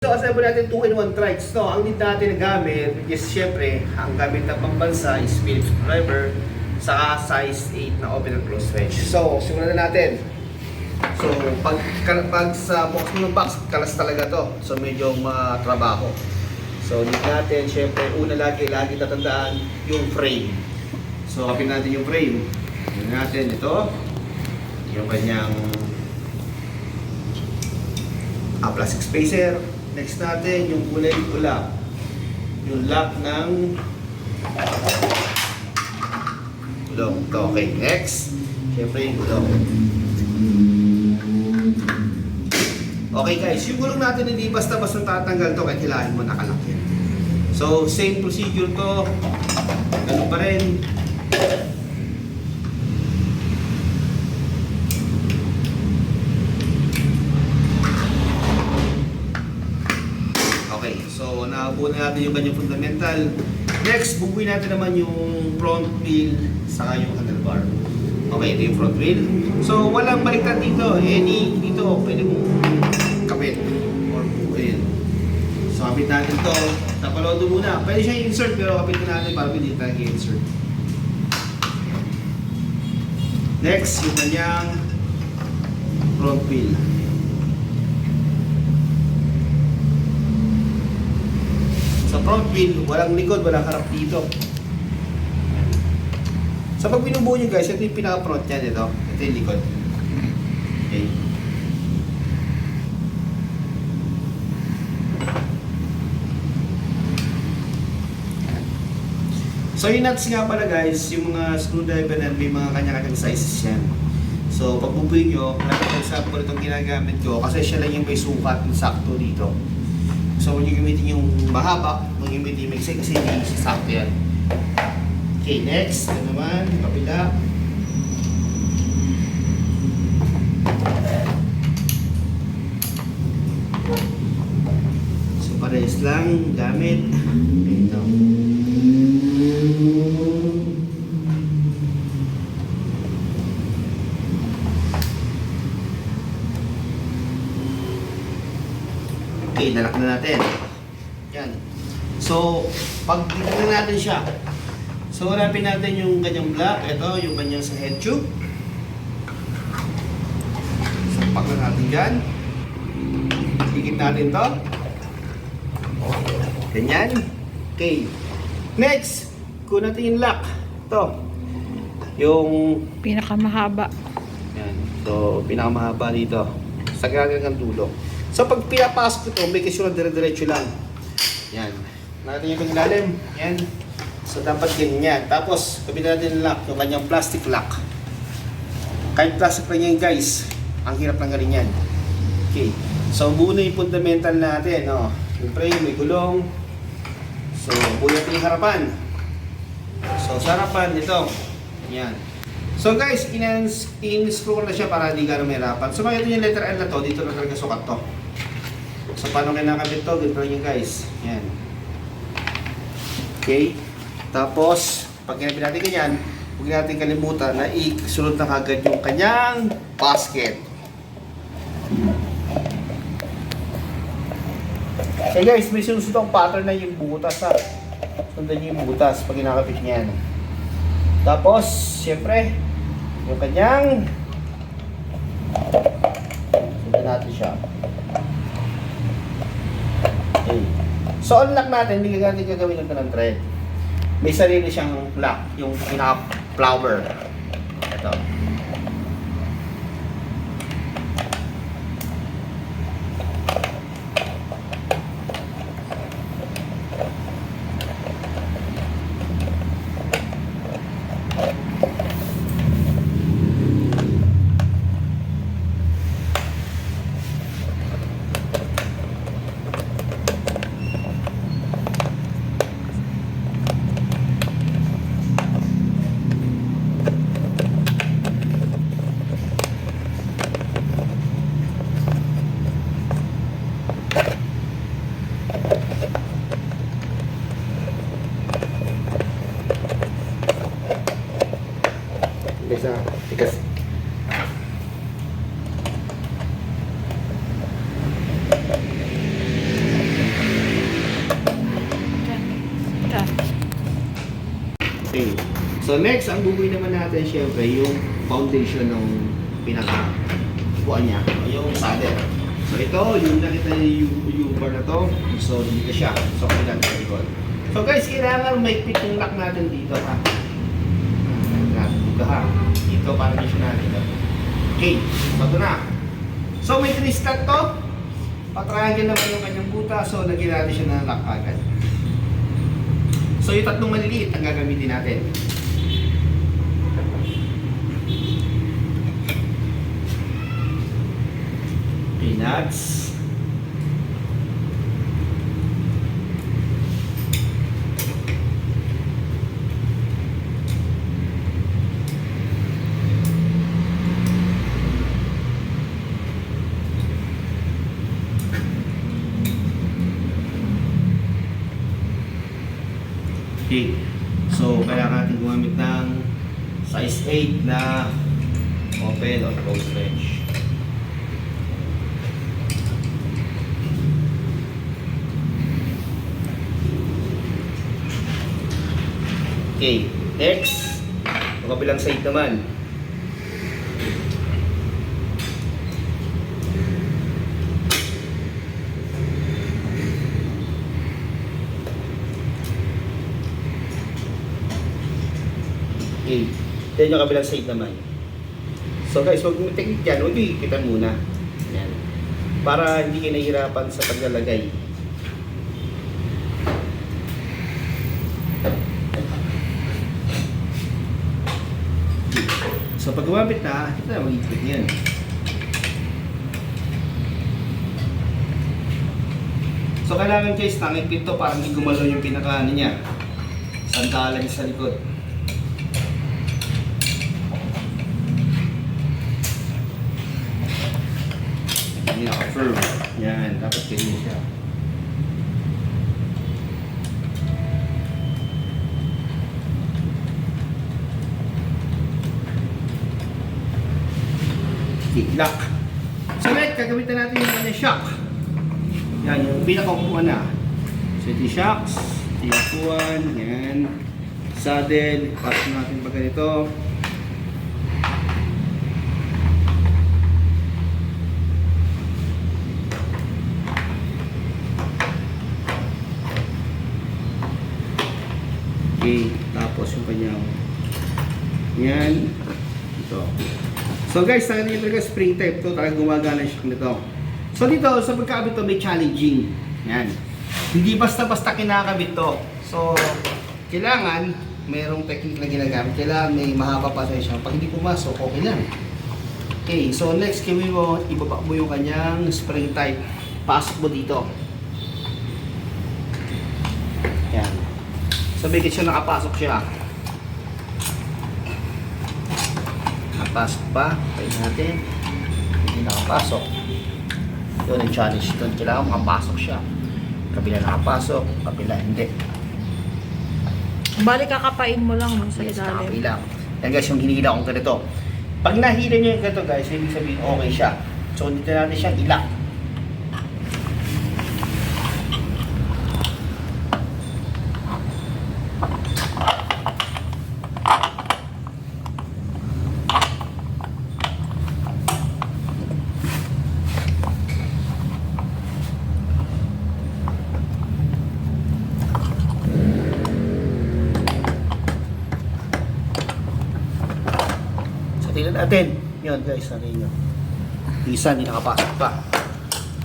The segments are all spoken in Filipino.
So, assemble natin 2-in-1 trikes. So, ang need natin na gamit is syempre, ang gamit na pambansa is Phillips screwdriver saka size 8 na open and close wrench. So, simulan na natin. So, pag sa box ng box, kalas talaga to. So, medyo matrabaho. So, need natin, syempre, una lagi tatandaan yung frame. So, kapit natin yung frame. Need natin ito. Yung kanyang plastic spacer. Next natin, yung kulay pula. Yung lock ng gulong. Okay, next. Siyempre yung gulong. Okay guys, yung gulong natin hindi basta-basta tatanggal to kahit hilahin mo nakalak yan. So, same procedure to. Ganun pa rin. Okay, so nakabuo na natin yung kanyang fundamental. Next, bubuin natin naman yung front wheel saka yung handlebar. Okay, ito yung front wheel. So, walang baliktad dito. Dito, pwede mong kapit or buuin. So, kapit natin to. Napalodo muna. Pwede siya insert pero kapit natin para hindi tayo i-insert. Next, yung kanyang front wheel. Sa front wheel, walang likod, walang harap dito. So pag binubuo nyo guys, ito yung pinaka-front yan, ito yung likod. Okay. So yung nuts nga pala guys, yung mga screwdriver na may mga kanya-kanyang sizes yan. So pag bubuin nyo, example itong ginagamit ko, kasi siya lang yung may sukat, yung sakto dito. So, huwag nyo gamitin yung mahaba, huwag nyo gamitin yung maiksi kasi hindi sasakto yan. Okay, next. Ito naman, yung kapila. So, parehas lang gamit. Ito. Okay, nalak na natin. Yan. So, pag dinala natin siya, so hanapin natin yung kanyang block. Ito, yung kanyang sa head tube. Sapak na natin dyan. Higit natin to. Ganyan. Okay. Next, kunin natin yung lock. Ito. Yung pinakamahaba. yan. So, pinakamahaba dito. Sa gagawin ng dulo. So pag pinapasok ito, may kasunod dire-diretso lang. Yan. Natin yung ilalim. Yan. So dapat ganyan. Tapos, kapit natin yung lock, yung kanyang plastic lock. Kahit plastic lang yan guys, ang hirap lang galing yan. Okay. So buo na yung fundamental natin. No? Siyempre, may gulong. So, buo natin yung harapan. So sa harapan, ito. Yan. So guys, in-screw ko na siya para hindi gano'ng mahirapan. So makita yung letter L na to, dito na talaga sukat to. So paano kinakabit to? Ganito yun guys. Yan. Okay. Tapos, pag kinabit natin ganyan, huwag natin kalimutan na isunod na kagad yung kanyang basket. Okay guys, may sinusunod ang pattern na yung butas ha. Sundan nyo yung butas pag kinakabit niyan. Tapos, siyempre, yung kanyang sundan natin siya. Okay. So, ang lock natin, hindi natin gagawin ito ng thread. May sarili siyang lock, yung pinaka-flower. Ito. Bisa tigas. So next, ang bubuin naman natin syempre yung foundation ng pinaka-buwan niya, yung saddle. So ito, yung nakita niyo yung bar na to, so dito siya. So kailangan sa likod. So guys, kailangan may fit yung lock natin dito ha. Dito ha. Dito para di siya natin. Okay, so ito na. So may 3 slot to. Patriangle naman yung kanyang buta, so lagyan natin siya ng lock agad. So yung tatlong maliliit ang gagamitin natin. Peanuts. Okay. So, kailangan natin gumamit ng size 8 na open or close wrench. Okay, next, ang kabilang side naman. Okay, then yung kabilang side naman. So guys, huwag mo technique dyan, huwag ikitan muna. Yan. Para hindi kayo nahihirapan sa paglalagay. So pag gumamit na, ito na mag-ikot niyan. So kailangan guys, tangipin to para hindi gumalaw yung pinaka-ano niya. Sandalan sa likod. Hindi naka-firm. Yan, dapat ganyan siya. Lock. So next, gagamitan natin yung kanya shock. Yan, yung pinaka-upuan na. So ito yung shocks, ito yung upuan, yan. Saddle, pasok natin pag ganito. Okay, tapos yung kanyang yan, ito. So guys, talaga yung talaga spring type to, talaga gumagana siya nito. So dito, sa pagkakabit to, may challenging. Yan. Hindi basta-basta kinakabit to. So, kailangan, mayroong technique na ginagamit. Kailangan may mahaba pa siya. Pag hindi pumasok, okay lang. Okay, so next, gawin mo, ibaba mo yung kanyang spring type. Pasok mo dito. Yan. So, bigit siya nakapasok siya. Nakapasok pa. Pwede natin. Hindi nakapasok. Yun ang challenge doon. Kailangan makapasok siya. Kabila nakapasok, kabila hindi. Bali kakapain mo lang sa Yes, ilalim. kabila. Yan guys, yung hinihila kong ganito. Pag nahila nyo yung ganito guys, ibig sabihin okay siya. So, dito natin siyang ilak. Tingnan natin. Yun guys, natin nyo. Isa, hindi nakapasok pa.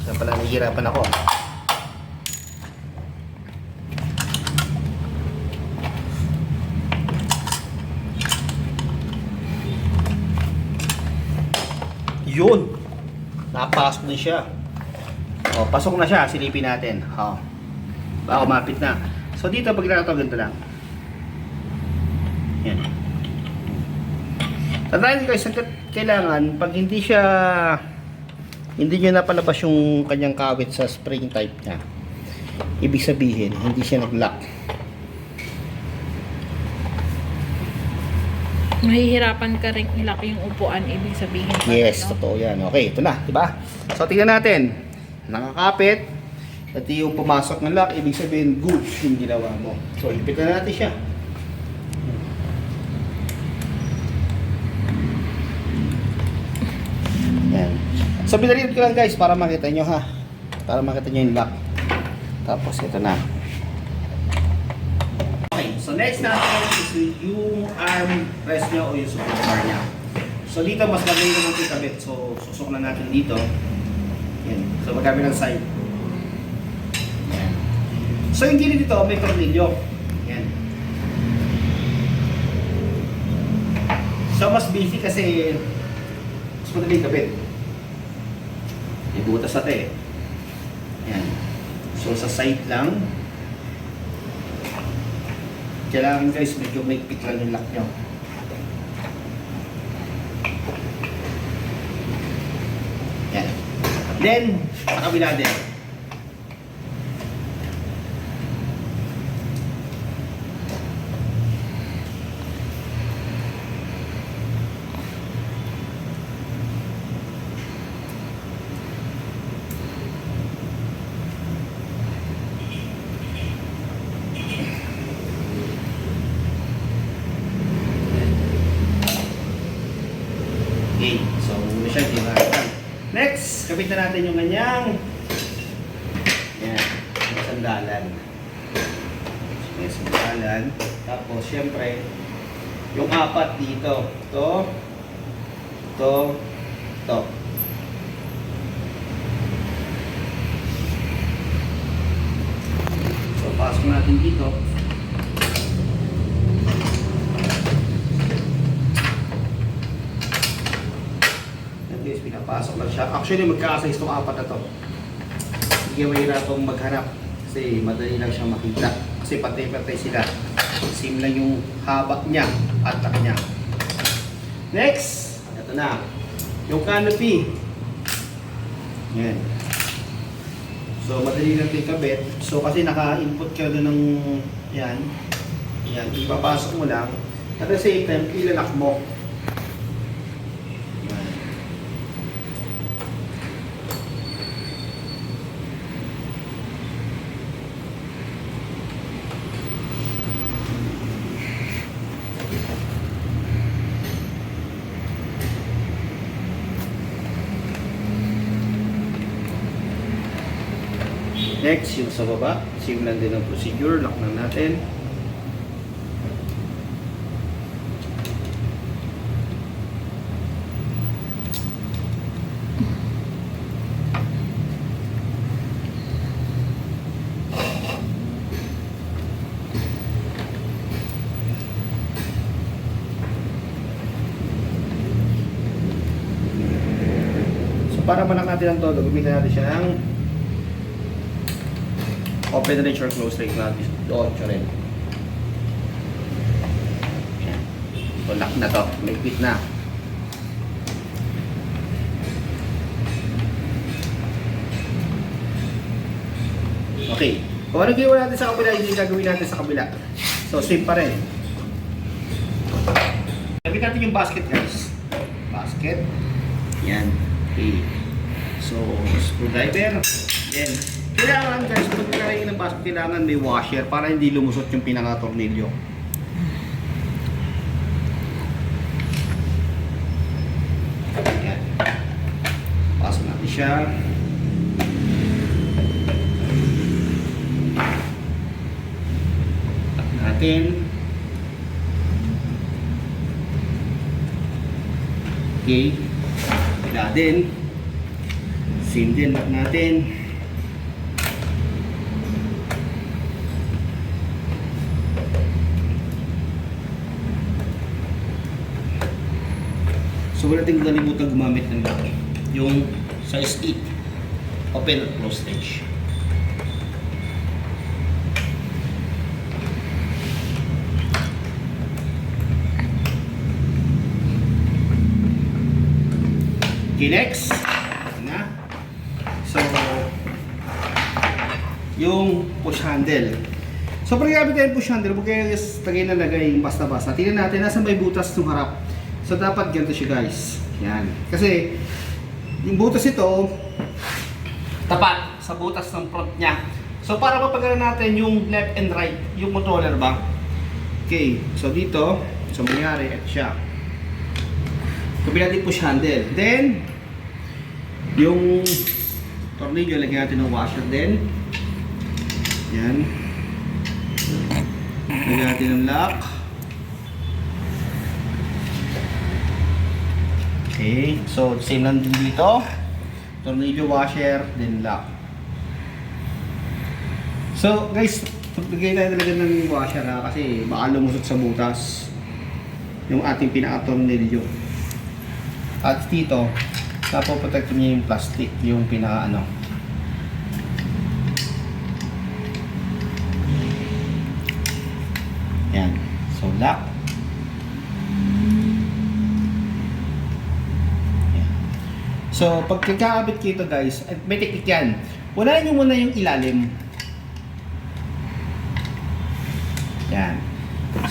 Kaya pala nahihirapan ako. Yun! Napasok na siya. O, pasok na siya. Silipin natin. O. Baka kumapit na. So dito, pag ito, ganito lang. Yan. Tandaan guys, kailangan pag hindi nyo napalabas yung kanyang kawit sa spring type niya, ibig sabihin hindi siya nag-lock. Mahihirapan ka rin ilak yung upuan, ibig sabihin. Yes, no? totoo yan. Okay, ito na, diba? So tingnan natin, nakakapit at yung pumasok ng lock, ibig sabihin good yung ginawa mo. So ipit na natin siya. So binaliit ko lang guys para makita nyo ha. Para makita nyo yung lock. Tapos ito na. Okay, so next natin is yung arm rest nyo o yung support bar nya. So dito mas maganda naman ito kabit. So susok na natin dito. Yan. So magkami ng side. Yan. So yung gilid dito may tornilyo. Yan. So mas busy kasi mas madali kabit. May butas natin eh. Yan. So sa side lang. Kailangan guys medyo may pick lang yung lock nyo. Yan. Then, sa kabila din. Okay, so muna siya, di ba? Next, kapit na natin yung kanyang yung sandalan. May sandalan. Tapos, syempre, yung apat dito. Ito, ito. So, pasok natin dito. Guys, pinapasok lang siya. Actually, magkakasize itong apat na to. Hindi kayo mahirapang maghanap kasi madali lang siyang makita. Kasi pantay-pantay sila. Same lang yung haba niya at tak niya. Next, ito na. Yung canopy. Yan. So, madali lang ito ikabit. So, kasi naka-input ka doon ng yan. Yan. Ipapasok mo lang. At the same time, ilalak mo. Next, yung sa baba, same lang din ang procedure, lock lang natin. So para manak natin ang todo, gamitin natin siya ng open range or close range natin. Doon siya rin. So lock na to. May fit na. Okay. Kung ano ginawa natin sa kabila, hindi gagawin natin sa kabila. So same pa rin. Gawin natin yung basket guys. Basket. Yan. Okay. So screwdriver. Then kailangan guys, pag nilagay ng basket, kailangan may washer para hindi lumusot yung pinaka-tornilyo. Ayan. Pasok natin siya. Tap natin. Okay. Kailangan din. Same din, lock natin. So wala natin kalimutan gumamit ng lock. Yung size 8. Open at close range. Okay, next. Na. So, yung push handle. So pag gamit tayo push handle, huwag kayo lagay na lagay basta-basta. Tingnan natin nasa may butas ng harap. So dapat ganito siya guys. Yan. Kasi yung butas ito tapat sa butas ng front niya. So para mapagana natin yung left and right, yung controller ba? Okay. So dito, so mangyari at siya. Kabila din push handle. Then Yung tornilyo, lagyan natin ng washer din. Yan. Lagyan natin ng lock. Okay, so same lang din dito. Tornilyo, washer, then lock. So guys, paglagay tayo talaga ng washer ha, kasi baka lumusot sa butas yung ating pinaka-tornilyo. At dito, napoprotect niya yung plastic, yung pinaka-ano. Yan. So lock. Yan. So pag kakabit kayo ito guys, may technique yan. Wala nyo muna yung ilalim. Yan.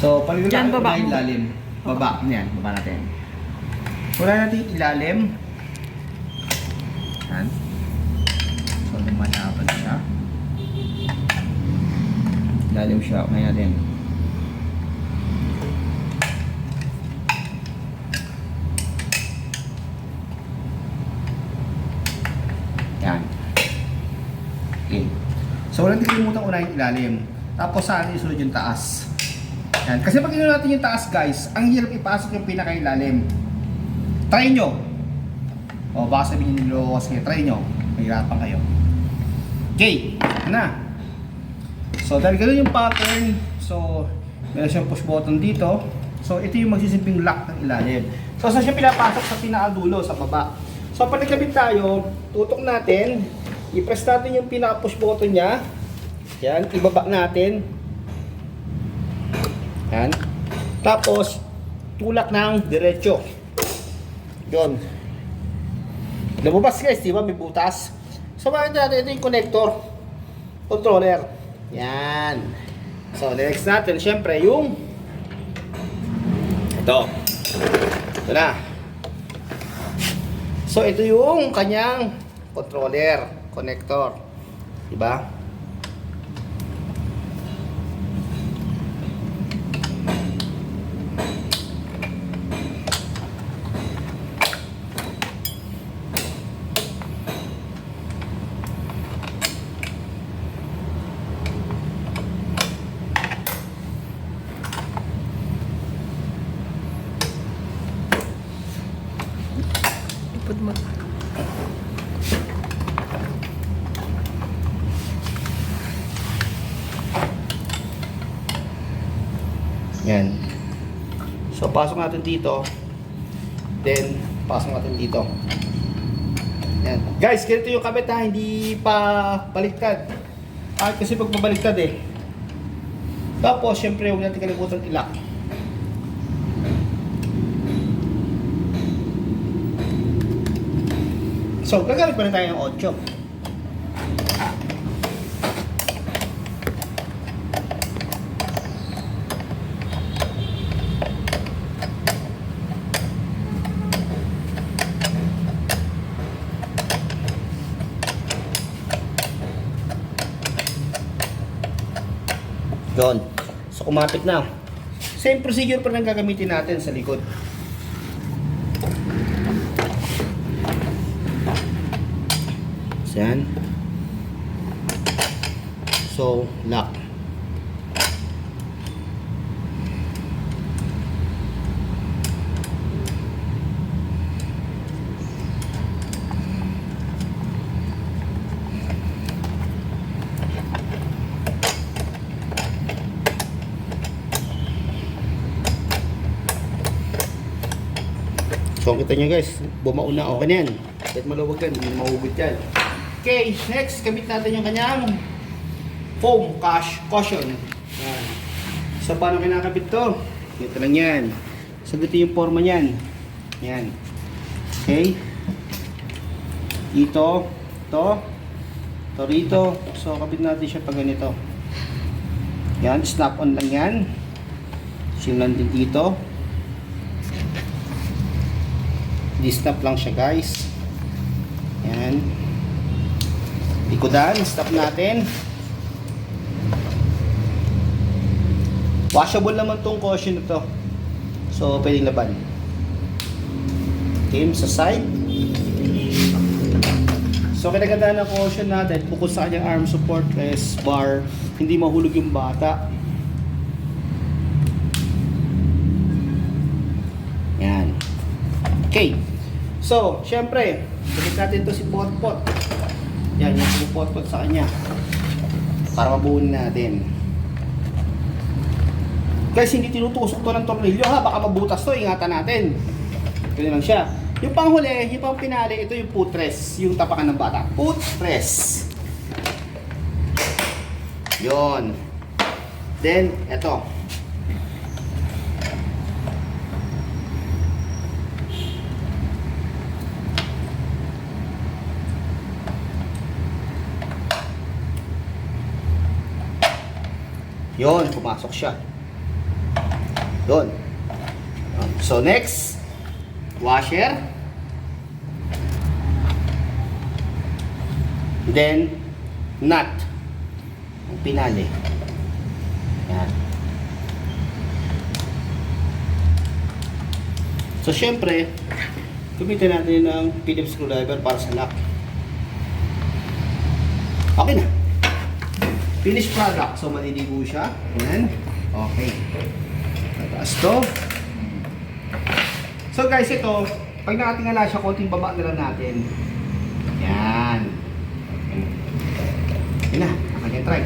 So pag Diyan, baba yung mo. ilalim, baba. Yan, baba natin. Wala natin yung ilalim. Yan. So lumalaban siya. Ilalim siya. Ngayon natin. Yan. Okay. So walang kalimutan unahin yung ilalim. Tapos sa atin isunod yung taas. Yan. Kasi pag inunan natin yung taas guys, ang hirap ipasok yung pinakailalim. Try nyo. O baka sabihin nyo kasi try nyo. Mahirapan kayo. Okay. Na. So dahil ganun yung pattern. So meron siyang push button dito. So ito yung magsisimping lock ng ilalim. So saan siya pinapasok? Sa pinakadulo, sa baba. So pag nagkabit tayo, tutok natin. I-press natin yung pinaka-push button niya. Yan, ibaba natin. Yan. Tapos, tulak ng diretso. Yun. Lumabas guys, di ba? May butas. So, makikita natin, ito yung connector. Controller. Yan. So, next natin, syempre, yung ito. Ito na. So, ito yung kanyang controller, connector. Diba? Ipod mo. Yan. So, pasok natin dito. Then, pasok natin dito. Yan. Guys, ganito yung kabit ha. Hindi pa baliktad. Kasi pag pabaliktad eh. Tapos, syempre, huwag natin kalimutan i-lock. So, gagamit pa rin tayo ng 8. Doon. So, kumapit na. Same procedure pa rin gagamitin natin sa likod. So, yan. So, lock. So, kita nyo guys, bumaon na. Okay na yan. Kahit maluwag yan, hindi mahugot yan. Okay, next, kabit natin yung kanyang foam cushion. Yan. So, paano kinakabit to? Ito lang yan. So, ito yung forma niyan. Yan. Okay. Ito, ito rito. So, kabit natin siya pag ganito. Yan, snap-on lang yan. Simulan din dito. Di-stop lang siya guys. Yan. Ikudan, stop natin. Washable naman tong cushion na to. So, pwedeng laban. Okay, sa side. So kinagandaan ng caution natin, bukod sa kanyang arm support is bar, hindi mahulog yung bata. Yan. Okay. So, syempre, balik natin to si Potpot. Yan, yung si Potpot sa kanya. Para mabuunin natin. Guys, hindi tinutusok to ng tornilyo ha, baka mabutas to, ingatan natin. Ganyan lang siya. Yung panghuli, yung pang pinali, ito yung footrest, yung tapakan ng bata. Footrest. Yon. Then, eto. Yon, pumasok siya. Yon. So, next, washer. Then, nut. Ang pinali. Yan. So, syempre, gamitin natin ng Phillips screwdriver para sa lock. Okay na. Finished product. So, maliligo siya. Yan. Okay. Tataas to. So, guys, ito, pag nakatingala siya, konting baba na lang natin. Yan. Yan na. Nakakanya try.